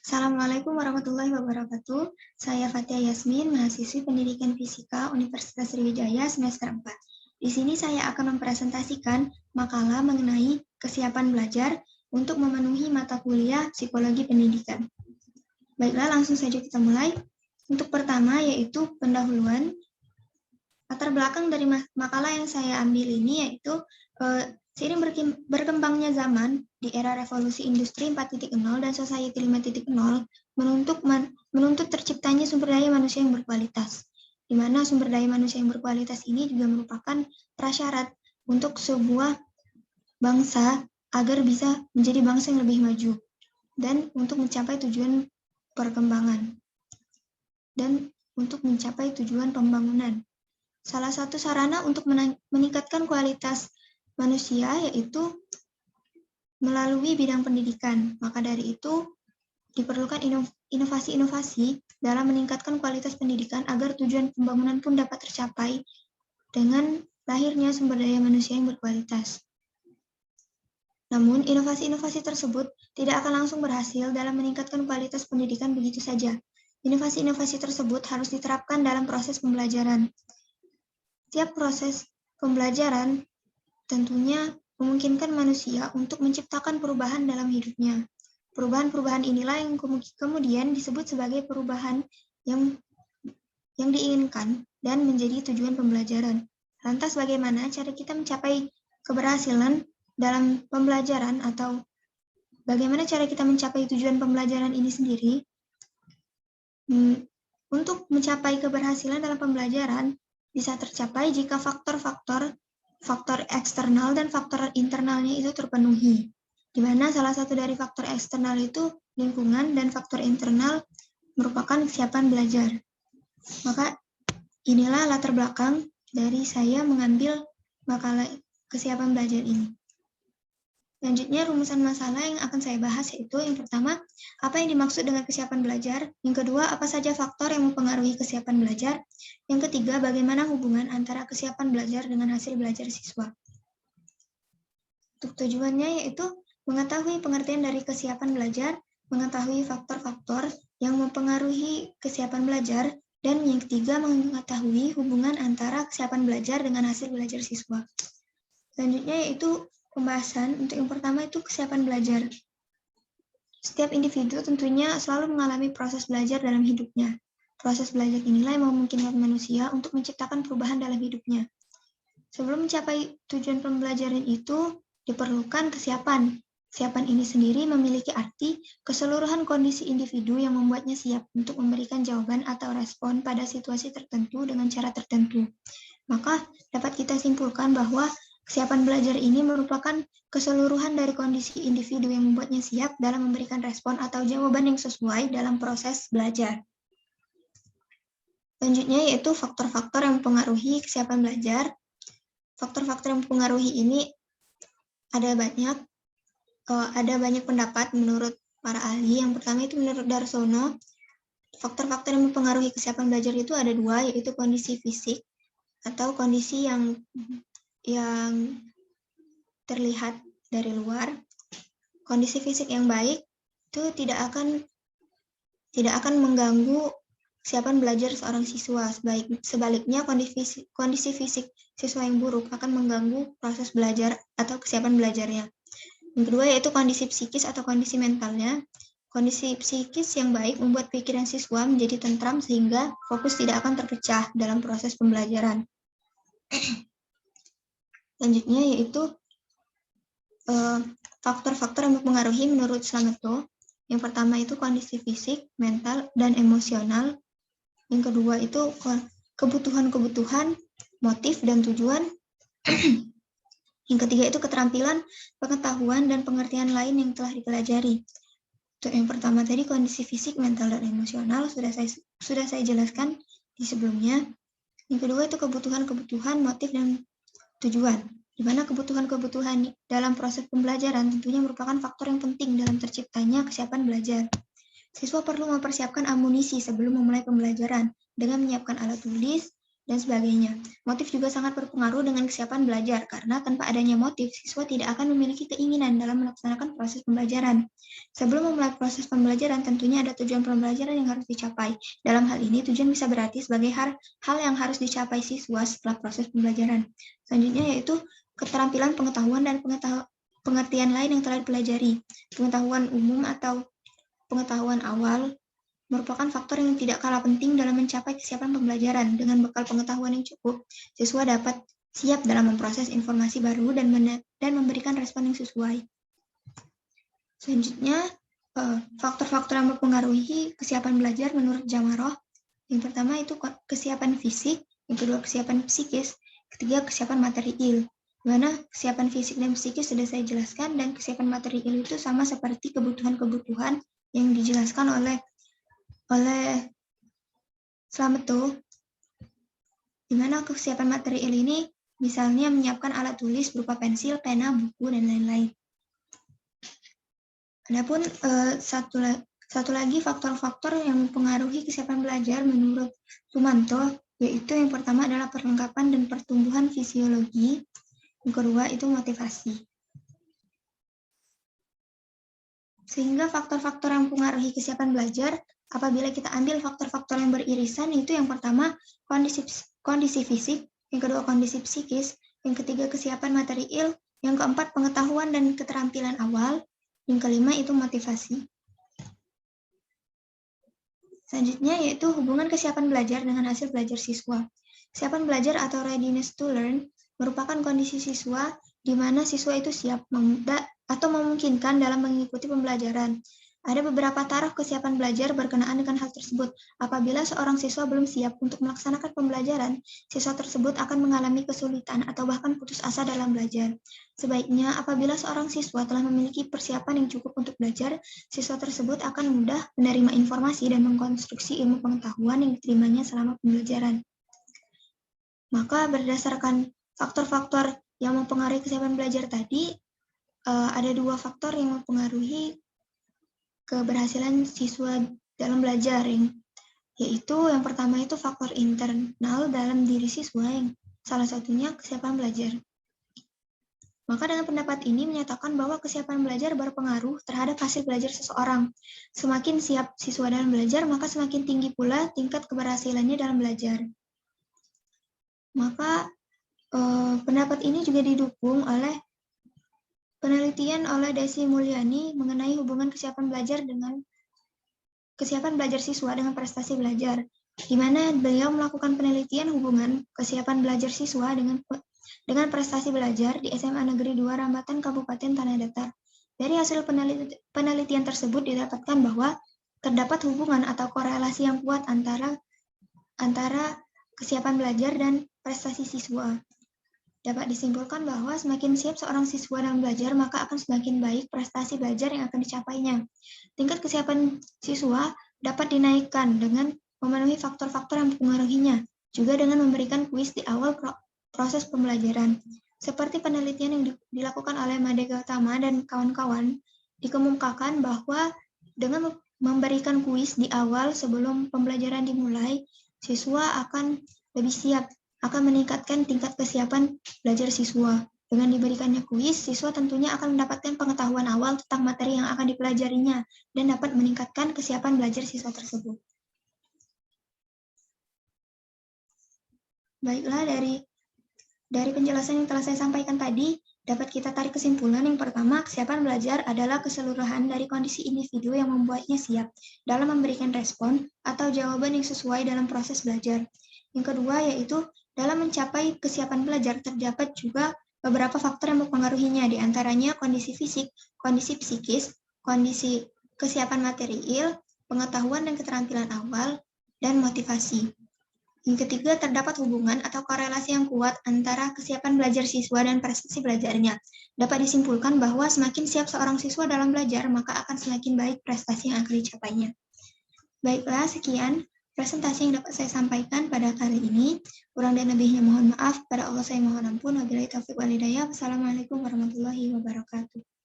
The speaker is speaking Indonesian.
Assalamualaikum warahmatullahi wabarakatuh. Saya Fatia Yasmin, mahasiswi Pendidikan Fisika Universitas Sriwijaya semester 4. Di sini saya akan mempresentasikan makalah mengenai kesiapan belajar untuk memenuhi mata kuliah Psikologi Pendidikan. Baiklah, langsung saja kita mulai. Untuk pertama yaitu pendahuluan. Latar belakang dari makalah yang saya ambil ini yaitu seiring berkembangnya zaman di era revolusi industri 4.0 dan society 5.0 menuntut terciptanya sumber daya manusia yang berkualitas, di mana sumber daya manusia yang berkualitas ini juga merupakan prasyarat untuk sebuah bangsa agar bisa menjadi bangsa yang lebih maju dan untuk mencapai tujuan perkembangan dan untuk mencapai tujuan pembangunan. Salah satu sarana untuk meningkatkan kualitas manusia yaitu melalui bidang pendidikan. Maka dari itu diperlukan inovasi-inovasi dalam meningkatkan kualitas pendidikan agar tujuan pembangunan pun dapat tercapai dengan lahirnya sumber daya manusia yang berkualitas. Namun, inovasi-inovasi tersebut tidak akan langsung berhasil dalam meningkatkan kualitas pendidikan begitu saja. Inovasi-inovasi tersebut harus diterapkan dalam proses pembelajaran. Setiap proses pembelajaran tentunya memungkinkan manusia untuk menciptakan perubahan dalam hidupnya. Perubahan-perubahan inilah yang kemudian disebut sebagai perubahan yang diinginkan dan menjadi tujuan pembelajaran. Lantas bagaimana cara kita mencapai keberhasilan dalam pembelajaran atau bagaimana cara kita mencapai tujuan pembelajaran ini sendiri? Untuk mencapai keberhasilan dalam pembelajaran bisa tercapai jika faktor eksternal dan faktor internalnya itu terpenuhi. Di mana salah satu dari faktor eksternal itu lingkungan dan faktor internal merupakan kesiapan belajar. Maka inilah latar belakang dari saya mengambil makalah kesiapan belajar ini. Selanjutnya rumusan masalah yang akan saya bahas yaitu yang pertama, apa yang dimaksud dengan kesiapan belajar? Yang kedua, apa saja faktor yang mempengaruhi kesiapan belajar? Yang ketiga, bagaimana hubungan antara kesiapan belajar dengan hasil belajar siswa? Untuk tujuannya yaitu mengetahui pengertian dari kesiapan belajar, mengetahui faktor-faktor yang mempengaruhi kesiapan belajar, dan yang ketiga, mengetahui hubungan antara kesiapan belajar dengan hasil belajar siswa. Selanjutnya yaitu pembahasan. Untuk yang pertama itu kesiapan belajar. Setiap individu tentunya selalu mengalami proses belajar dalam hidupnya. Proses belajar inilah yang memungkinkan manusia untuk menciptakan perubahan dalam hidupnya. Sebelum mencapai tujuan pembelajaran itu, diperlukan kesiapan. Kesiapan ini sendiri memiliki arti keseluruhan kondisi individu yang membuatnya siap untuk memberikan jawaban atau respon pada situasi tertentu dengan cara tertentu. Maka dapat kita simpulkan bahwa kesiapan belajar ini merupakan keseluruhan dari kondisi individu yang membuatnya siap dalam memberikan respon atau jawaban yang sesuai dalam proses belajar. Selanjutnya yaitu faktor-faktor yang mempengaruhi kesiapan belajar. Faktor-faktor yang mempengaruhi ini ada banyak pendapat menurut para ahli. Yang pertama itu menurut Darsono, faktor-faktor yang mempengaruhi kesiapan belajar itu ada dua, yaitu kondisi fisik atau kondisi yang terlihat dari luar. Kondisi fisik yang baik itu tidak akan mengganggu kesiapan belajar seorang siswa. Sebaliknya, kondisi fisik siswa yang buruk akan mengganggu proses belajar atau kesiapan belajarnya. Yang kedua yaitu kondisi psikis atau kondisi mentalnya. Kondisi psikis yang baik membuat pikiran siswa menjadi tentram sehingga fokus tidak akan terpecah dalam proses pembelajaran. Selanjutnya yaitu faktor-faktor yang mempengaruhi menurut Slametto. Yang pertama itu kondisi fisik, mental, dan emosional. Yang kedua itu kebutuhan-kebutuhan, motif, dan tujuan. Yang ketiga itu keterampilan, pengetahuan, dan pengertian lain yang telah dipelajari. Untuk yang pertama tadi kondisi fisik, mental, dan emosional sudah saya jelaskan di sebelumnya. Yang kedua itu kebutuhan-kebutuhan, motif, dan tujuan. Di mana kebutuhan-kebutuhan dalam proses pembelajaran tentunya merupakan faktor yang penting dalam terciptanya kesiapan belajar. Siswa perlu mempersiapkan amunisi sebelum memulai pembelajaran dengan menyiapkan alat tulis, dan sebagainya. Motif juga sangat berpengaruh dengan kesiapan belajar, karena tanpa adanya motif, siswa tidak akan memiliki keinginan dalam melaksanakan proses pembelajaran. Sebelum memulai proses pembelajaran, tentunya ada tujuan pembelajaran yang harus dicapai. Dalam hal ini, tujuan bisa berarti sebagai hal yang harus dicapai siswa setelah proses pembelajaran. Selanjutnya yaitu keterampilan pengetahuan dan pengertian lain yang telah dipelajari. Pengetahuan umum atau pengetahuan awal merupakan faktor yang tidak kalah penting dalam mencapai kesiapan pembelajaran. Dengan bekal pengetahuan yang cukup, siswa dapat siap dalam memproses informasi baru dan memberikan respon yang sesuai. Selanjutnya, faktor-faktor yang mempengaruhi kesiapan belajar menurut Jamaroh. Yang pertama itu kesiapan fisik, yang kedua kesiapan psikis, ketiga kesiapan material. Dimana kesiapan fisik dan psikis sudah saya jelaskan, dan kesiapan material itu sama seperti kebutuhan-kebutuhan yang dijelaskan oleh Slameto, di mana kesiapan material ini misalnya menyiapkan alat tulis berupa pensil, pena, buku, dan lain-lain. Adapun satu lagi faktor-faktor yang mempengaruhi kesiapan belajar menurut Sumanto, yaitu yang pertama adalah perlengkapan dan pertumbuhan fisiologi, yang kedua itu motivasi. Sehingga faktor-faktor yang mempengaruhi kesiapan belajar, apabila kita ambil faktor-faktor yang beririsan, itu yang pertama kondisi fisik, yang kedua kondisi psikis, yang ketiga kesiapan material, yang keempat pengetahuan dan keterampilan awal, yang kelima itu motivasi. Selanjutnya yaitu hubungan kesiapan belajar dengan hasil belajar siswa. Kesiapan belajar atau readiness to learn merupakan kondisi siswa di mana siswa itu siap atau memungkinkan dalam mengikuti pembelajaran. Ada beberapa taraf kesiapan belajar berkenaan dengan hal tersebut. Apabila seorang siswa belum siap untuk melaksanakan pembelajaran, siswa tersebut akan mengalami kesulitan atau bahkan putus asa dalam belajar. Sebaiknya, apabila seorang siswa telah memiliki persiapan yang cukup untuk belajar, siswa tersebut akan mudah menerima informasi dan mengkonstruksi ilmu pengetahuan yang diterimanya selama pembelajaran. Maka berdasarkan faktor-faktor yang mempengaruhi kesiapan belajar tadi, ada dua faktor yang mempengaruhi keberhasilan siswa dalam belajar, yaitu yang pertama itu faktor internal dalam diri siswa, yang salah satunya kesiapan belajar. Maka dengan pendapat ini menyatakan bahwa kesiapan belajar berpengaruh terhadap hasil belajar seseorang. Semakin siap siswa dalam belajar, maka semakin tinggi pula tingkat keberhasilannya dalam belajar. Maka pendapat ini juga didukung oleh penelitian oleh Desi Mulyani mengenai hubungan kesiapan belajar siswa dengan prestasi belajar, di mana beliau melakukan penelitian hubungan kesiapan belajar siswa dengan prestasi belajar di SMA Negeri 2 Rambatan Kabupaten Tanah Datar. Dari hasil penelitian tersebut didapatkan bahwa terdapat hubungan atau korelasi yang kuat antara kesiapan belajar dan prestasi siswa. Dapat disimpulkan bahwa semakin siap seorang siswa dalam belajar, maka akan semakin baik prestasi belajar yang akan dicapainya. Tingkat kesiapan siswa dapat dinaikkan dengan memenuhi faktor-faktor yang mempengaruhinya, juga dengan memberikan kuis di awal proses pembelajaran. Seperti penelitian yang dilakukan oleh Made Gautama dan kawan-kawan, dikemukakan bahwa dengan memberikan kuis di awal sebelum pembelajaran dimulai, siswa akan lebih siap, akan meningkatkan tingkat kesiapan belajar siswa. Dengan diberikannya kuis, siswa tentunya akan mendapatkan pengetahuan awal tentang materi yang akan dipelajarinya dan dapat meningkatkan kesiapan belajar siswa tersebut. Baiklah, dari penjelasan yang telah saya sampaikan tadi, dapat kita tarik kesimpulan yang pertama, kesiapan belajar adalah keseluruhan dari kondisi individu yang membuatnya siap dalam memberikan respon atau jawaban yang sesuai dalam proses belajar. Yang kedua yaitu dalam mencapai kesiapan belajar terdapat juga beberapa faktor yang mempengaruhinya, di antaranya kondisi fisik, kondisi psikis, kondisi kesiapan material, pengetahuan dan keterampilan awal, dan motivasi. Yang ketiga, terdapat hubungan atau korelasi yang kuat antara kesiapan belajar siswa dan prestasi belajarnya. Dapat disimpulkan bahwa semakin siap seorang siswa dalam belajar, maka akan semakin baik prestasi yang akan dicapainya. Baiklah, sekian presentasi yang dapat saya sampaikan pada kali ini. Kurang dan lebihnya mohon maaf. Pada Allah saya mohon ampun. Wabillahi taufiq wal hidayah. Wassalamualaikum warahmatullahi wabarakatuh.